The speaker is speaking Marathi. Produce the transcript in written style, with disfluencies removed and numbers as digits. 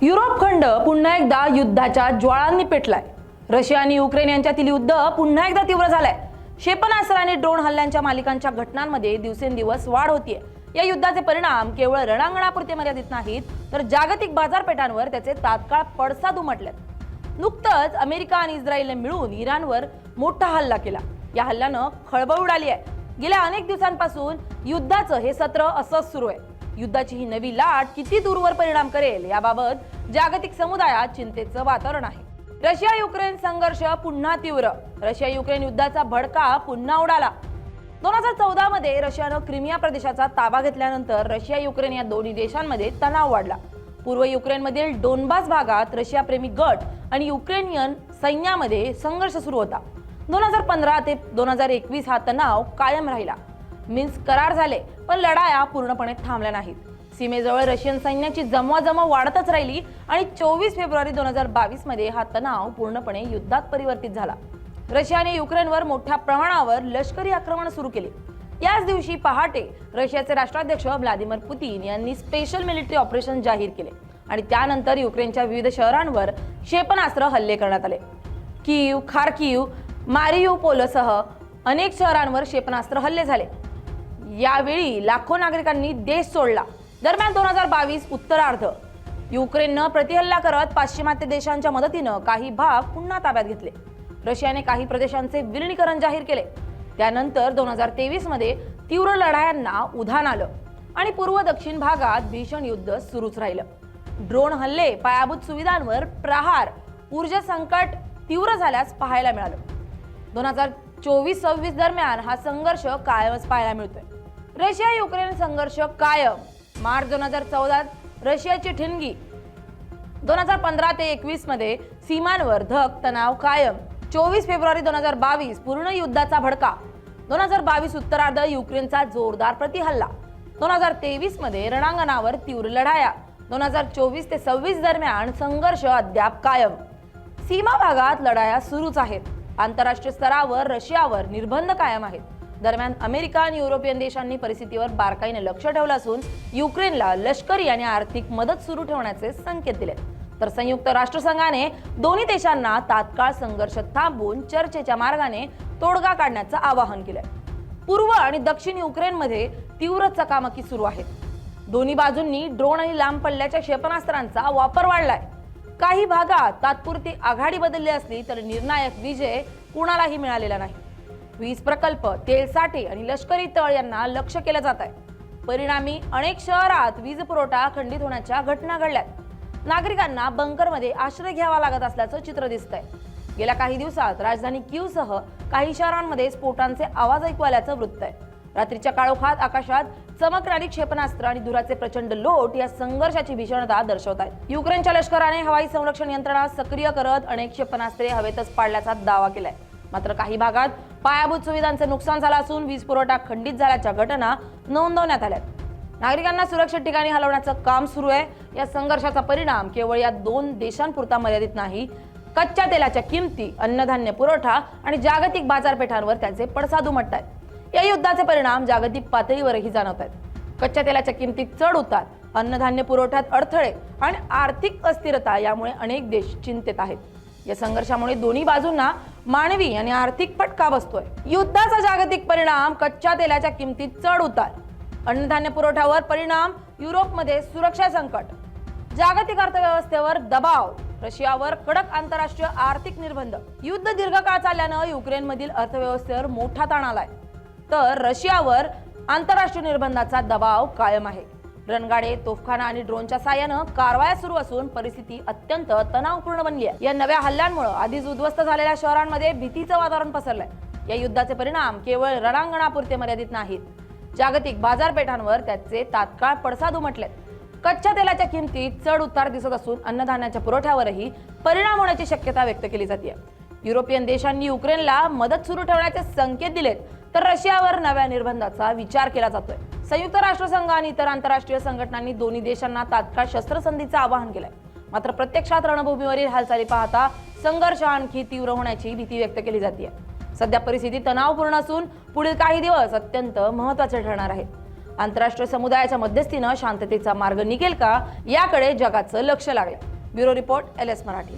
युरोप खंड पुन्हा एकदा युद्धाच्या ज्वाळांनी पेटलाय। रशिया आणि युक्रेन यांच्यातील युद्ध पुन्हा एकदा तीव्र झालंय। क्षेपणास्त्र आणि ड्रोन हल्ल्यांच्या मालिकांच्या घटनांमध्ये दिवसेंदिवस वाढ होतीये। या युद्धाचे परिणाम केवळ रणांगणापुरते मर्यादित नाहीत, तर जागतिक बाजारपेठांवर त्याचे तात्काळ पडसाद उमटलेत। नुकतंच अमेरिका आणि इस्रायलने मिळून इराणवर मोठा हल्ला केला। या हल्ल्यानं खळबळ उडाली आहे। गेल्या अनेक दिवसांपासून युद्धाचं हे सत्र असंच सुरू आहे। युद्धाची ही नवी लाट किती दूरवर परिणाम करेल याबाबत जागतिक समुदायात चिंतेचं वातावरण आहे। रशिया युक्रेन संघर्ष पुन्हा तीव्र। रशिया युक्रेन युद्धाचा भडका पुन्हा उडाला। 2014 मध्ये रशियानं क्रिमिया प्रदेशाचा ताबा घेतल्यानंतर रशिया युक्रेन या दोन्ही देशांमध्ये तणाव वाढला। पूर्व युक्रेनमधील डोनबास भागात रशिया प्रेमी गट आणि युक्रेनियन सैन्यामध्ये संघर्ष सुरू होता। 2015 ते 2021 हा तणाव कायम राहिला। मिन्स्क करार झाले, पण लढाया पूर्णपणे थांबल्या नाहीत। सीमेजवळ रशियन सैन्याची जमवाजमव वाढतच राहिली आणि 24 फेब्रुवारी 2022 मध्ये हा तणाव पूर्णपणे युद्धात परिवर्तित झाला। रशियाने युक्रेनवर मोठ्या प्रमाणावर लष्करी आक्रमण सुरू केले। याच दिवशी पहाटे रशियाचे राष्ट्राध्यक्ष व्लादिमीर पुतीन यांनी स्पेशल मिलिटरी ऑपरेशन जाहीर केले आणि त्यानंतर युक्रेनच्या विविध शहरांवर क्षेपणास्त्र हल्ले करण्यात आले। कीव, खार्किव, मारियुपोलसह अनेक शहरांवर क्षेपणास्त्र हल्ले झाले। यावेळी लाखो नागरिकांनी देश सोडला। दरम्यान 2022 उत्तरार्ध युक्रेननं प्रतिहल्ला करत पाश्चिमात्य देशांच्या मदतीनं काही भाग पुन्हा ताब्यात घेतले। रशियाने काही प्रदेशांचे विलीनीकरण जाहीर केले। त्यानंतर 2023 मध्ये तीव्र लढायांना उधाण आलं आणि पूर्व दक्षिण भागात भीषण युद्ध सुरूच राहिलं। ड्रोन हल्ले, पायाभूत सुविधांवर प्रहार, ऊर्जा संकट तीव्र झाल्यास पाहायला मिळालं। 2024-26 दरम्यान हा संघर्ष कायमच पाहायला मिळतोय। रशिया युक्रेन संघर्ष कायम। मार्च 2014 रशियाची ठिणगी। 2015 ते 21 मध्ये सीमांवर धक तणाव कायम। 24 फेब्रुवारी 2022 पूर्ण युद्धाचा भडका। 2022 उत्तरार्ध युक्रेनचा जोरदार प्रतिहल्ला। 2023 मध्ये रणांगणावर तीव्र लढाया। 2024 ते 26 दरम्यान संघर्ष अद्याप कायम। सीमा भागात लढाया सुरूच आहेत। आंतरराष्ट्रीय स्तरावर रशियावर निर्बंध कायम आहेत। दरम्यान अमेरिका आणि युरोपियन देशांनी परिस्थितीवर बारकाईने लक्ष ठेवलं असून युक्रेनला लष्करी आणि आर्थिक मदत सुरू ठेवण्याचे संकेत दिले। तर संयुक्त राष्ट्रसंघाने दोन्ही देशांना तात्काळ संघर्ष थांबवून चर्चेच्या मार्गाने तोडगा काढण्याचं आवाहन केलंय। पूर्व आणि दक्षिण युक्रेनमध्ये तीव्र चकामकी सुरू आहेत। दोन्ही बाजूंनी ड्रोन आणि लांब पल्ल्याच्या क्षेपणास्त्रांचा वापर वाढलाय। काही भागात तात्पुरती आघाडी बदलली असली तर निर्णायक विजय कुणालाही मिळालेला नाही। वीज प्रकल्प, तेल साठे आणि लष्करी तळ यांना लक्ष्य केलं जात आहे। परिणामी अनेक शहरात वीज पुरवठा खंडित होण्याच्या घटना घडल्यात। नागरिकांना बंकरमध्ये आश्रय घ्यावा लागत असल्याचं चित्र दिसतंय। गेल्या काही दिवसात राजधानी कीवसह काही शहरांमध्ये स्फोटांचे आवाज ऐकू आल्याचं वृत्त आहे। रात्रीच्या काळोखात आकाशात चमकणारी क्षेपणास्त्र आणि धुराचे प्रचंड लोट या संघर्षाची भीषणता दर्शवत आहेत। युक्रेनच्या लष्कराने हवाई संरक्षण यंत्रणा सक्रिय करत अनेक क्षेपणास्त्रे हवेतच पाडल्याचा दावा केलाय। मात्र काही भागात पायाभूत सुविधांचे नुकसान झालं असून वीज पुरवठा खंडित झाल्याच्या घटना नोंदवण्यात आल्यात। नागरिकांना सुरक्षित ठिकाणी हलवण्याचं काम सुरू आहे। या संघर्षाचा परिणाम केवळ या दोन देशांपुरता मर्यादित नाही। कच्च्या तेलाच्या किमती, अन्नधान्य पुरवठा आणि जागतिक बाजारपेठांवर त्याचे पडसाद उमटतात। या युद्धाचे परिणाम जागतिक पातळीवरही जाणवत आहेत। कच्च्या तेलाच्या किमतीत चढ उतार, अन्नधान्य पुरवठ्यात अडथळे आणि आर्थिक अस्थिरता यामुळे अनेक देश चिंतेत आहेत। या संघर्षामुळे दोन्ही बाजूंना मानवी आणि आर्थिक फटका बसतोय। युद्धाचा जागतिक परिणाम, कच्च्या तेलाच्या किमतीत चढ उतार, अन्नधान्य पुरवठ्यावर परिणाम, युरोपमध्ये सुरक्षा संकट, जागतिक अर्थव्यवस्थेवर दबाव, रशियावर कडक आंतरराष्ट्रीय आर्थिक निर्बंध। युद्ध दीर्घकाळ चालल्यानं युक्रेनमधील अर्थव्यवस्थेवर मोठा ताण आलाय, तर रशियावर आंतरराष्ट्रीय निर्बंधाचा दबाव कायम आहे। रणगाडे, तोफखाना आणि ड्रोनच्या साहाय्यानं कारवाया सुरू असून परिस्थिती अत्यंत तणावपूर्ण बनली आहे। या नव्या हल्ल्यांमुळे आधीच उद्ध्वस्त झालेल्या शहरांमध्ये भीतीचं वातावरण पसरलंय। या युद्धाचे परिणाम केवळ रणांगणापुरते मर्यादित नाहीत, जागतिक बाजारपेठांवर त्याचे तात्काळ पडसाद उमटलेत। कच्च्या तेलाच्या किमतीत चढ उतार दिसत असून अन्नधान्याच्या पुरवठ्यावरही परिणाम होण्याची शक्यता व्यक्त केली जाते। युरोपियन देशांनी युक्रेनला मदत सुरू ठेवण्याचे संकेत दिलेत, तर रशियावर नव्या निर्बंधाचा विचार केला जातोय। संयुक्त राष्ट्रसंघ आणि इतर आंतरराष्ट्रीय संघटनांनी दोन्ही देशांना तात्काळ शस्त्रसंधीचं आवाहन केलंय। मात्र प्रत्यक्षात रणभूमीवरील हालचाली पाहता संघर्ष आणखी तीव्र होण्याची भीती व्यक्त केली जाते। सध्या परिस्थिती तणावपूर्ण असून पुढील काही दिवस अत्यंत महत्त्वाचे ठरणार आहेत। आंतरराष्ट्रीय समुदायाच्या मध्यस्थीने शांततेचा मार्ग निघेल का याकडे जगाचं लक्ष लागलं। Bureau report LS Marathi.